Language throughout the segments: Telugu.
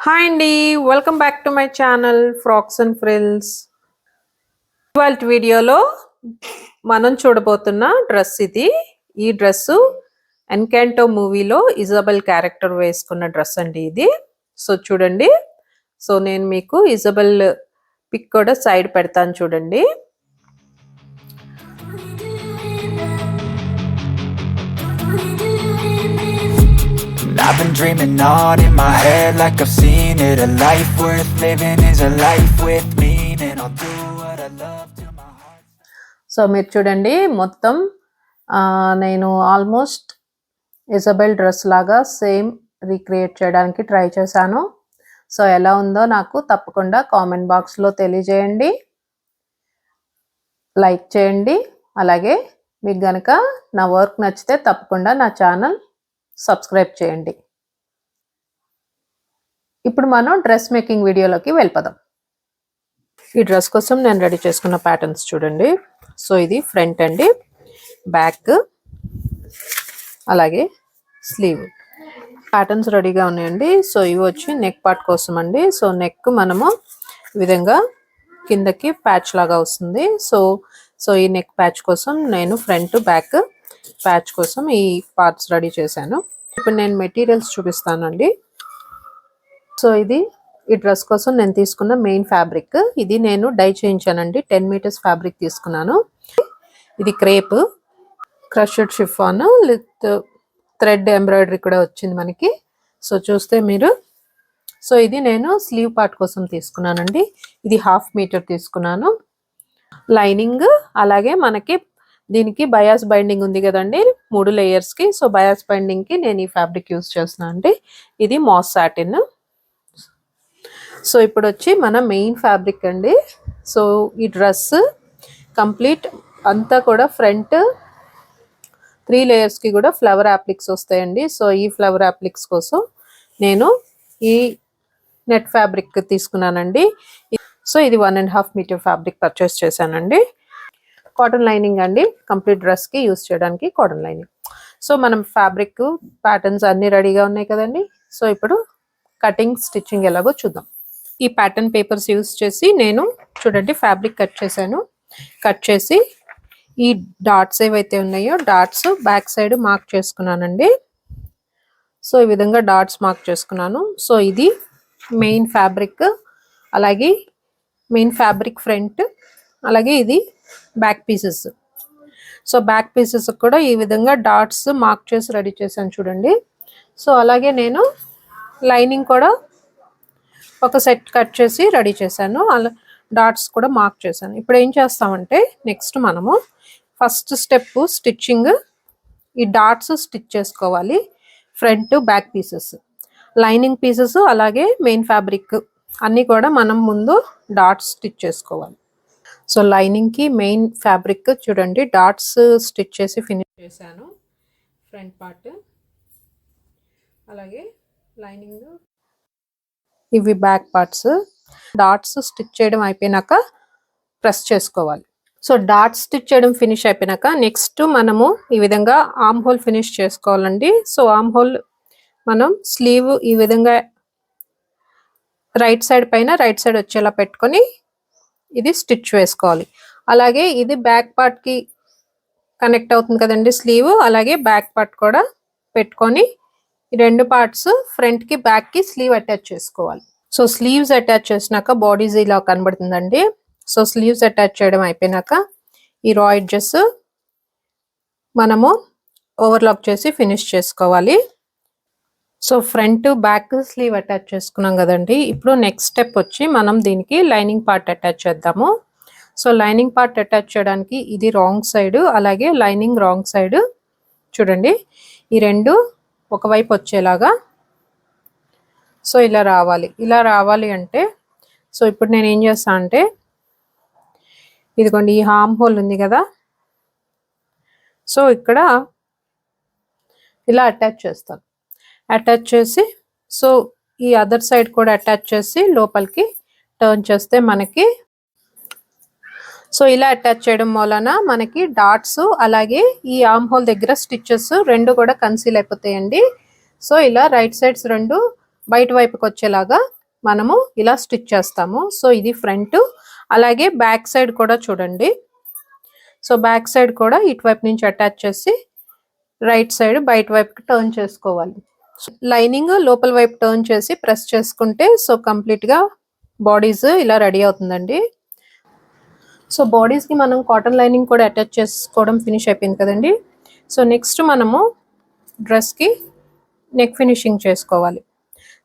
హాయ్ అండి, welcome back to my channel frocks and frills. ఇవాళ వీడియోలో మనం చూడబోతున్న డ్రెస్ ఇది. ఈ డ్రెస్సు ఎన్కాంటో మూవీలో ఇజబెల్ క్యారెక్టర్ వేసుకున్న డ్రెస్ అండి ఇది. సో చూడండి, సో నేను మీకు ఇజబెల్ పిక్ కూడా సైడ్ పెడతాను చూడండి. I've been dreaming on in my head like I've seen it. A life worth living is a life with meaning. I'll do what I love till my heart. So మీరు చూడండి, మొత్తం నేను ఆల్మోస్ట్ ఇజబెల్ డ్రెస్ లాగా సేమ్ రీక్రియేట్ చేయడానికి ట్రై చేశాను. సో ఎలా ఉందో నాకు తప్పకుండా కామెంట్ బాక్స్లో తెలియజేయండి, లైక్ చేయండి. అలాగే మీకు గనక నా వర్క్ నచ్చితే తప్పకుండా నా ఛానల్ సబ్స్క్రైబ్ చేయండి. ఇప్పుడు మనం డ్రెస్ మేకింగ్ వీడియోలోకి వెళ్ళిపోదాం. ఈ డ్రెస్ కోసం నేను రెడీ చేసుకున్న ప్యాటర్న్స్ చూడండి. సో ఇది ఫ్రంట్ అండి, బ్యాక్, అలాగే స్లీవ్ ప్యాటర్న్స్ రెడీగా ఉన్నాయండి. సో ఇవి వచ్చి నెక్ పార్ట్ కోసం అండి. సో నెక్ మనము ఈ విధంగా కిందకి ప్యాచ్ లాగా వస్తుంది. సో ఈ నెక్ ప్యాచ్ కోసం నేను ఫ్రంట్ బ్యాక్ ప్యాచ్ కోసం ఈ పార్ట్స్ రెడీ చేశాను. ఇప్పుడు నేను మెటీరియల్స్ చూపిస్తానండి. సో ఇది ఈ డ్రెస్ కోసం నేను తీసుకున్న మెయిన్ ఫ్యాబ్రిక్. ఇది నేను డై చేయించానండి. 10 మీటర్స్ ఫ్యాబ్రిక్ తీసుకున్నాను. ఇది crepe crushed chiffon with thread embroidery కూడా వచ్చింది మనకి. సో చూస్తే మీరు, సో ఇది నేను స్లీవ్ పార్ట్ కోసం తీసుకున్నానండి. ఇది 1/2 మీటర్ తీసుకున్నాను. లైనింగ్, అలాగే మనకి దీనికి బయాస్ బైండింగ్ ఉంది కదండి 3 లేయర్స్కి. సో బయాస్ బైండింగ్కి నేను ఈ ఫ్యాబ్రిక్ యూస్ చేస్తున్నాను అండి. ఇది మాస్ సాటిన్. సో ఇప్పుడు వచ్చి మన మెయిన్ ఫ్యాబ్రిక్ అండి. సో ఈ డ్రెస్ కంప్లీట్ అంతా కూడా ఫ్రంట్ 3 లేయర్స్కి కూడా ఫ్లవర్ యాప్లిక్స్ వస్తాయండి. సో ఈ ఫ్లవర్ యాప్లిక్స్ కోసం నేను ఈ నెట్ ఫ్యాబ్రిక్ తీసుకున్నానండి. సో ఇది 1.5 మీటర్ ఫ్యాబ్రిక్ పర్చేస్ చేశానండి. కాటన్ లైనింగ్ అండి, కంప్లీట్ డ్రెస్కి యూస్ చేయడానికి కాటన్ లైనింగ్. సో మనం ఫ్యాబ్రిక్ ప్యాటర్న్స్ అన్నీ రెడీగా ఉన్నాయి కదండి. సో ఇప్పుడు కటింగ్ స్టిచ్చింగ్ ఎలాగో చూద్దాం. ఈ ప్యాటర్న్ పేపర్స్ యూస్ చేసి నేను చూడండి ఫ్యాబ్రిక్ కట్ చేశాను. కట్ చేసి ఈ డాట్స్ ఏవైతే ఉన్నాయో డాట్స్ బ్యాక్ సైడ్ మార్క్ చేసుకున్నానండి. సో ఈ విధంగా డాట్స్ మార్క్ చేసుకున్నాను. సో ఇది మెయిన్ ఫ్యాబ్రిక్, అలాగే మెయిన్ ఫ్యాబ్రిక్ ఫ్రంట్, అలాగే ఇది back pieces. So back pieces కూడా ఈ విధంగా డాట్స్ మార్క్ చేసి రెడీ చేశాను చూడండి. సో అలాగే నేను లైనింగ్ కూడా ఒక సెట్ కట్ చేసి రెడీ చేశాను. అలా డాట్స్ కూడా మార్క్ చేశాను. ఇప్పుడు ఏం చేస్తామంటే నెక్స్ట్ మనము ఫస్ట్ స్టెప్ స్టిచ్చింగ్, ఈ డాట్స్ స్టిచ్ చేసుకోవాలి. Front back pieces, lining pieces, అలాగే మెయిన్ ఫ్యాబ్రిక్ అన్నీ కూడా మనం ముందు డాట్స్ స్టిచ్ చేసుకోవాలి. సో లైనింగ్కి మెయిన్ ఫ్యాబ్రిక్ చూడండి డాట్స్ స్టిచ్ చేసి ఫినిష్ చేశాను ఫ్రంట్ పార్ట్, అలాగే లైనింగ్, ఇవి బ్యాక్ పార్ట్స్. డాట్స్ స్టిచ్ చేయడం అయిపోయినాక ప్రెస్ చేసుకోవాలి. సో డాట్స్ స్టిచ్ చేయడం ఫినిష్ అయిపోయినాక నెక్స్ట్ మనము ఈ విధంగా ఆర్మ్ హోల్ ఫినిష్ చేసుకోవాలండి. సో ఆర్మ్ హోల్ మనం స్లీవ్ ఈ విధంగా రైట్ సైడ్ పైన రైట్ సైడ్ వచ్చేలా పెట్టుకొని ఇది స్టిచ్ వేసుకోవాలి. అలాగే ఇది బ్యాక్ పార్ట్కి కనెక్ట్ అవుతుంది కదండి స్లీవ్, అలాగే బ్యాక్ పార్ట్ కూడా పెట్టుకొని ఈ 2 పార్ట్స్ ఫ్రంట్కి బ్యాక్కి స్లీవ్ అటాచ్ చేసుకోవాలి. సో స్లీవ్స్ అటాచ్ చేసినాక బాడీస్ ఇలా కనబడుతుందండి. సో స్లీవ్స్ అటాచ్ చేయడం అయిపోయినాక ఈ రా ఎడ్జెస్ మనము ఓవర్లాక్ చేసి ఫినిష్ చేసుకోవాలి. So front back sleeve attach చేసుకున్నాం కదండి. ఇప్పుడు నెక్స్ట్ స్టెప్ వచ్చి మనం దీనికి లైనింగ్ పార్ట్ అటాచ్ చేద్దాము. సో లైనింగ్ పార్ట్ అటాచ్ చేయడానికి ఇది రాంగ్ సైడ్, అలాగే లైనింగ్ రాంగ్ సైడ్ చూడండి, ఈ 2 ఒకవైపు వచ్చేలాగా సో ఇలా రావాలి. ఇలా రావాలి అంటే సో ఇప్పుడు నేను ఏం చేస్తాను అంటే ఇదిగోండి ఈ ఆర్మ్ హోల్ ఉంది కదా, సో ఇక్కడ ఇలా అటాచ్ చేస్తాను. అటాచ్ చేసి సో ఈ అదర్ సైడ్ కూడా అటాచ్ చేసి లోపలికి టర్న్ చేస్తే మనకి సో ఇలా అటాచ్ చేయడం వలన మనకి డాట్స్ అలాగే ఈ ఆర్మ్ హోల్ దగ్గర స్టిచెస్ 2 కూడా కన్సీల్ అయిపోతాయండి. సో ఇలా రైట్ సైడ్స్ 2 బయట వైపుకి వచ్చేలాగా మనము ఇలా స్టిచ్ చేస్తాము. సో ఇది ఫ్రంట్. అలాగే బ్యాక్ సైడ్ కూడా చూడండి. సో బ్యాక్ సైడ్ కూడా ఇటువైపు నుంచి అటాచ్ చేసి రైట్ సైడ్ బయట వైపుకి టర్న్ చేసుకోవాలి. లైనింగ్ లోపల వైపు టర్న్ చేసి ప్రెస్ చేసుకుంటే సో కంప్లీట్గా బాడీస్ ఇలా రెడీ అవుతుందండి. సో బాడీస్కి మనం కాటన్ లైనింగ్ కూడా అటాచ్ చేసుకోవడం ఫినిష్ అయిపోయింది కదండి. సో నెక్స్ట్ మనము డ్రెస్కి నెక్ ఫినిషింగ్ చేసుకోవాలి.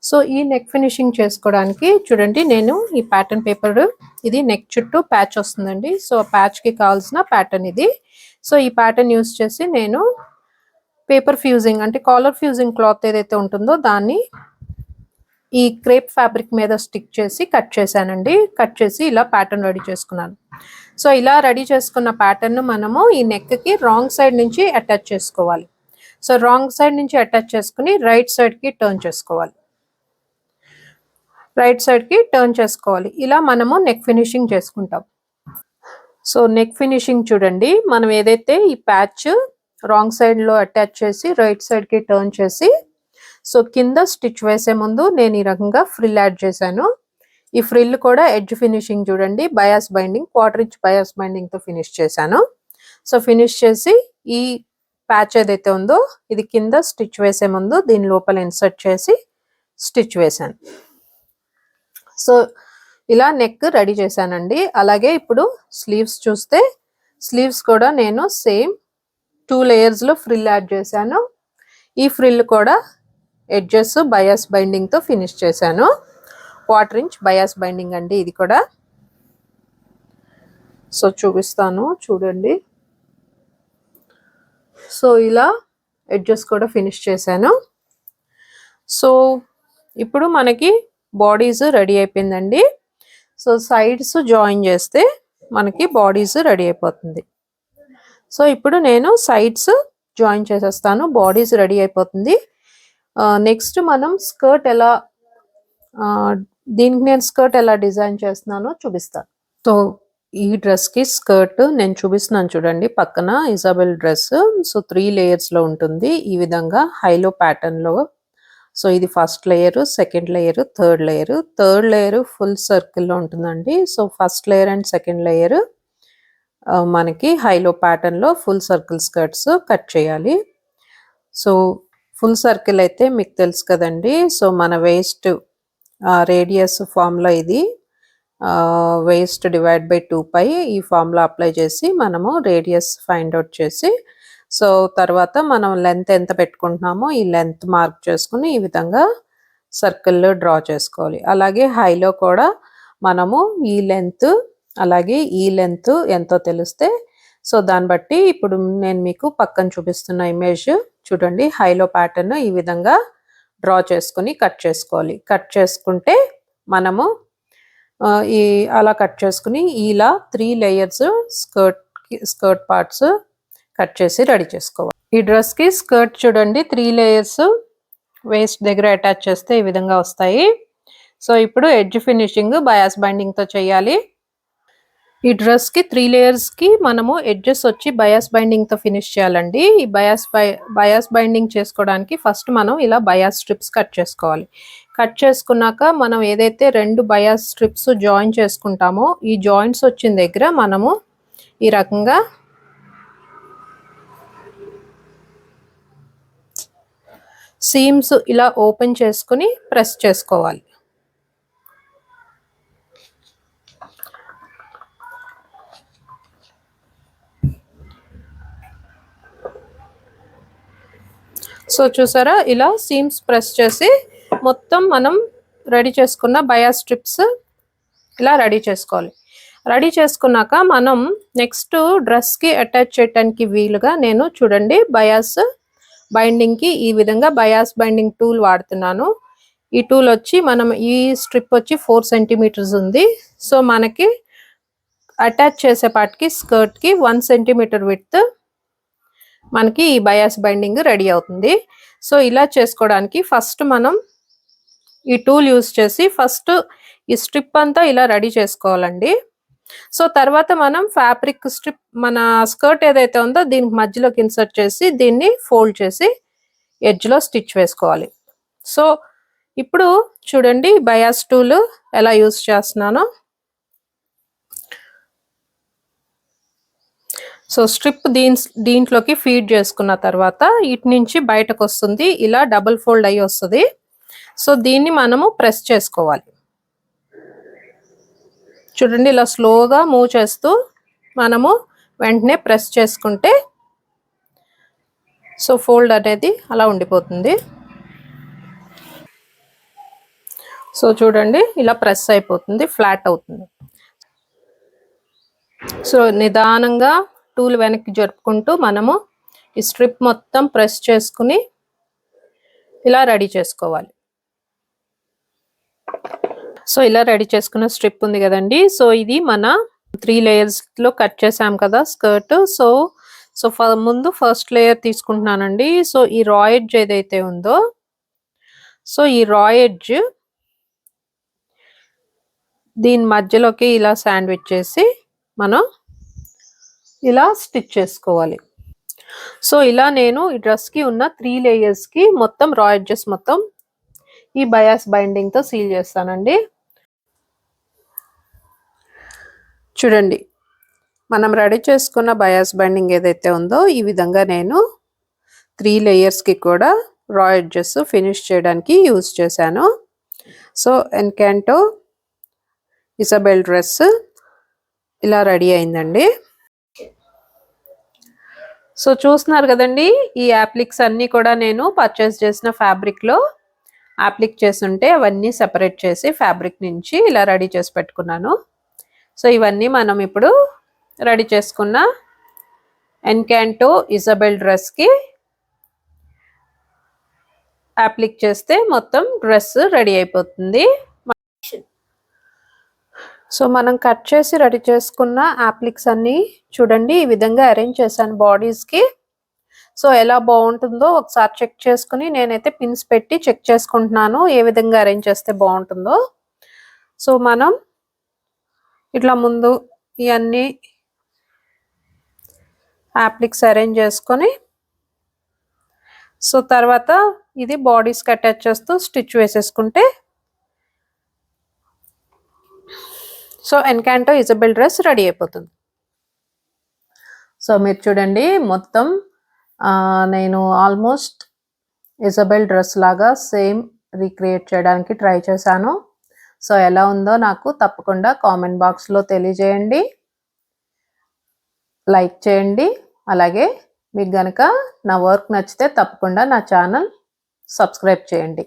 సో ఈ నెక్ ఫినిషింగ్ చేసుకోవడానికి చూడండి, నేను ఈ ప్యాటర్న్ పేపర్, ఇది నెక్ చుట్టూ ప్యాచ్ వస్తుందండి. సో ప్యాచ్కి కావాల్సిన ప్యాటర్న్ ఇది. సో ఈ ప్యాటర్న్ యూస్ చేసి నేను పేపర్ ఫ్యూజింగ్ అంటే కాలర్ ఫ్యూజింగ్ క్లాత్ ఏదైతే ఉంటుందో దాన్ని ఈ క్రేప్ ఫ్యాబ్రిక్ మీద స్టిక్ చేసి కట్ చేశానండి. కట్ చేసి ఇలా ప్యాటర్న్ రెడీ చేసుకున్నాను. సో ఇలా రెడీ చేసుకున్న ప్యాటర్న్ మనము ఈ నెక్కి రాంగ్ సైడ్ నుంచి అటాచ్ చేసుకోవాలి. సో రాంగ్ సైడ్ నుంచి అటాచ్ చేసుకుని రైట్ సైడ్కి టర్న్ చేసుకోవాలి. రైట్ సైడ్కి టర్న్ చేసుకోవాలి. ఇలా మనము నెక్ ఫినిషింగ్ చేసుకుంటాం. సో నెక్ ఫినిషింగ్ చూడండి, మనం ఏదైతే ఈ ప్యాచ్ రాంగ్ సైడ్లో అటాచ్ చేసి రైట్ సైడ్కి టర్న్ చేసి సో కింద స్టిచ్ వేసే ముందు నేను ఈ రకంగా ఫ్రిల్ యాడ్ చేశాను. ఈ ఫ్రిల్ కూడా ఎడ్జ్ ఫినిషింగ్ చూడండి, బయాస్ బైండింగ్ 1/4 ఇంచ్ బయాస్ బైండింగ్తో ఫినిష్ చేశాను. సో ఫినిష్ చేసి ఈ ప్యాచ్ ఏదైతే ఉందో ఇది కింద స్టిచ్ వేసే ముందు దీని లోపల ఇన్సర్ట్ చేసి స్టిచ్ వేశాను. సో ఇలా నెక్ రెడీ చేశానండి. అలాగే ఇప్పుడు స్లీవ్స్ చూస్తే స్లీవ్స్ కూడా నేను సేమ్ 2 లేయర్స్లో ఫ్రిల్ యాడ్ చేశాను. ఈ ఫ్రిల్ కూడా ఎడ్జెస్ బయాస్ బైండింగ్తో ఫినిష్ చేశాను. 1/4 ఇంచ్ బయాస్ బైండింగ్ అండి ఇది కూడా. సో చూపిస్తాను చూడండి. సో ఇలా ఎడ్జెస్ కూడా ఫినిష్ చేశాను. సో ఇప్పుడు మనకి బాడీస్ రెడీ అయిపోయిందండి. సో సైడ్స్ జాయిన్ చేస్తే మనకి బాడీస్ రెడీ అయిపోతుంది. సో ఇప్పుడు నేను సైడ్స్ జాయిన్ చేసేస్తాను, బాడీస్ రెడీ అయిపోతుంది. నెక్స్ట్ మనం స్కర్ట్ ఎలా దీనికి నేను స్కర్ట్ ఎలా డిజైన్ చేస్తున్నానో చూపిస్తాను. సో ఈ డ్రెస్కి స్కర్ట్ నేను చూపిస్తున్నాను చూడండి, పక్కన ఇజాబెల్ డ్రెస్. సో 3 లేయర్స్లో ఉంటుంది ఈ విధంగా హైలో ప్యాటర్న్లో. సో ఇది first layer, second layer, third layer. Third layer full సర్కిల్లో ఉంటుందండి. So first layer and second layer మనకి హైలో ప్యాటర్న్లో ఫుల్ సర్కిల్ స్కర్ట్స్ కట్ చేయాలి. సో ఫుల్ సర్కిల్ అయితే మీకు తెలుసు కదండి. సో మన వేస్ట్ రేడియస్ ఫార్ములా ఇది, వేస్ట్ డివైడ్ బై 2π ఈ ఫార్ములా అప్లై చేసి మనము రేడియస్ ఫైండ్ అవుట్ చేసి సో తర్వాత మనం లెంత్ ఎంత పెట్టుకుంటున్నామో ఈ లెంత్ మార్క్ చేసుకుని ఈ విధంగా సర్కిల్ డ్రా చేసుకోవాలి. అలాగే హైలో కూడా మనము ఈ లెంత్ అలాగే ఈ లెంత్ ఎంతో తెలిస్తే సో దాన్ని బట్టి ఇప్పుడు నేను మీకు పక్కన చూపిస్తున్న ఇమేజ్ చూడండి, హైలో ప్యాటర్న్ ఈ విధంగా డ్రా చేసుకుని కట్ చేసుకోవాలి. కట్ చేసుకుంటే మనము ఈ అలా కట్ చేసుకుని ఇలా 3 లేయర్స్ స్కర్ట్ పార్ట్స్ కట్ చేసి రెడీ చేసుకోవాలి. ఈ డ్రెస్కి స్కర్ట్ చూడండి 3 లేయర్స్ వేస్ట్ దగ్గర అటాచ్ చేస్తే ఈ విధంగా వస్తాయి. సో ఇప్పుడు ఎడ్జ్ ఫినిషింగ్ బయాస్ బైండింగ్తో చేయాలి. ఈ డ్రెస్కి 3 లేయర్స్కి మనము ఎడ్జెస్ వచ్చి బయాస్ బైండింగ్తో ఫినిష్ చేయాలండి. ఈ బయాస్ బైండింగ్ చేసుకోవడానికి ఫస్ట్ మనం ఇలా బయాస్ స్ట్రిప్స్ కట్ చేసుకోవాలి. కట్ చేసుకున్నాక మనం ఏదైతే 2 బయాస్ స్ట్రిప్స్ జాయిన్ చేసుకుంటామో ఈ జాయింట్స్ వచ్చిన దగ్గర మనము ఈ రకంగా సీమ్స్ ఇలా ఓపెన్ చేసుకుని ప్రెస్ చేసుకోవాలి. సో చూసారా, ఇలా సీమ్స్ ప్రెస్ చేసి మొత్తం మనం రెడీ చేసుకున్న బయాస్ స్ట్రిప్స్ ఇలా రెడీ చేసుకోవాలి. రెడీ చేసుకున్నాక మనం నెక్స్ట్ డ్రెస్కి అటాచ్ చేయడానికి వీలుగా నేను చూడండి బయాస్ బైండింగ్కి ఈ విధంగా బయాస్ బైండింగ్ టూల్ వాడుతున్నాను. ఈ టూల్ వచ్చి మనం ఈ స్ట్రిప్ వచ్చి 4 సెంటీమీటర్స్ ఉంది. సో మనకి అటాచ్ చేసే పార్ట్కి స్కర్ట్కి 1 సెంటీమీటర్ విడ్త్ మనకి ఈ బయాస్ బైండింగ్ రెడీ అవుతుంది. సో ఇలా చేసుకోవడానికి ఫస్ట్ మనం ఈ టూల్ యూస్ చేసి ఫస్ట్ ఈ స్ట్రిప్ అంతా ఇలా రెడీ చేసుకోవాలండి. సో తర్వాత మనం ఫ్యాబ్రిక్ స్ట్రిప్ మన స్కర్ట్ ఏదైతే ఉందో దీనికి మధ్యలోకి ఇన్సర్ట్ చేసి దీన్ని ఫోల్డ్ చేసి ఎడ్జ్లో స్టిచ్ వేసుకోవాలి. సో ఇప్పుడు చూడండి బయాస్ టూల్ ఎలా యూస్ చేస్తున్నానో. సో స్ట్రిప్ దీంట్లోకి ఫీడ్ చేసుకున్న తర్వాత ఇటు నుంచి బయటకు వస్తుంది, ఇలా డబుల్ ఫోల్డ్ అయ్యి వస్తుంది. సో దీన్ని మనము ప్రెస్ చేసుకోవాలి. చూడండి ఇలా స్లోగా మూవ్ చేస్తూ మనము వెంటనే ప్రెస్ చేసుకుంటే సో ఫోల్డ్ అనేది అలా ఉండిపోతుంది. సో చూడండి ఇలా ప్రెస్ అయిపోతుంది, ఫ్లాట్ అవుతుంది. సో నిదానంగా టూల్ వెనక్కి జరుపుకుంటూ మనము ఈ స్ట్రిప్ మొత్తం ప్రెస్ చేసుకుని ఇలా రెడీ చేసుకోవాలి. సో ఇలా రెడీ చేసుకున్న స్ట్రిప్ ఉంది కదండి. సో ఇది మన 3 layers లో కట్ చేసాం కదా స్కర్ట్. సో ముందు ఫస్ట్ లేయర్ తీసుకుంటున్నానండి. సో ఈ రా ఎడ్జ్ ఏదైతే ఉందో, సో ఈ రా ఎడ్జ్ దీని మధ్యలోకి ఇలా శాండ్విచ్ చేసి మనం ఇలా స్టిచ్ చేసుకోవాలి. సో ఇలా నేను ఈ డ్రెస్కి ఉన్న 3 layers మొత్తం రా ఎడ్జెస్ మొత్తం ఈ బయాస్ బైండింగ్తో సీల్ చేస్తానండి. చూడండి మనం రెడీ చేసుకున్న బయాస్ బైండింగ్ ఏదైతే ఉందో ఈ విధంగా నేను 3 layers కూడా రా ఎడ్జెస్ ఫినిష్ చేయడానికి యూజ్ చేశాను. సో ఎన్కాంటో ఇజబెల్ డ్రెస్ ఇలా రెడీ అయిందండి. సో చూస్తున్నారు కదండి, ఈ యాప్లిక్స్ అన్నీ కూడా నేను పర్చేస్ చేసిన ఫ్యాబ్రిక్లో అప్లిక్ చేస్తుంటే అవన్నీ సెపరేట్ చేసి ఫ్యాబ్రిక్ నుంచి ఇలా రెడీ చేసి పెట్టుకున్నాను. సో ఇవన్నీ మనం ఇప్పుడు రెడీ చేసుకున్న ఎన్కాంటో ఇజబెల్ డ్రెస్కి అప్లిక్ చేస్తే మొత్తం డ్రెస్ రెడీ అయిపోతుంది. సో మనం కట్ చేసి రెడీ చేసుకున్న అప్లిక్స్ అన్నీ చూడండి ఈ విధంగా అరేంజ్ చేశాను బాడీస్కి. సో ఎలా బాగుంటుందో ఒకసారి చెక్ చేసుకుని నేనైతే పిన్స్ పెట్టి చెక్ చేసుకుంటున్నాను ఏ విధంగా అరేంజ్ చేస్తే బాగుంటుందో. సో మనం ఇట్లా ముందు ఇవన్నీ అప్లిక్స్ అరేంజ్ చేసుకొని సో తర్వాత ఇది బాడీస్కి అటాచ్ చేస్తూ స్టిచ్ వేసేసుకుంటే సో ఎన్కాంటో ఇజబెల్ డ్రెస్ రెడీ అయిపోతుంది. సో మీరు చూడండి మొత్తం నేను ఆల్మోస్ట్ ఇజబెల్ డ్రెస్ లాగా సేమ్ రీక్రియేట్ చేయడానికి ట్రై చేశాను. సో ఎలా ఉందో నాకు తప్పకుండా కామెంట్ బాక్స్లో తెలియజేయండి, లైక్ చేయండి. అలాగే మీకు కనుక నా వర్క్ నచ్చితే తప్పకుండా నా ఛానల్ సబ్స్క్రైబ్ చేయండి.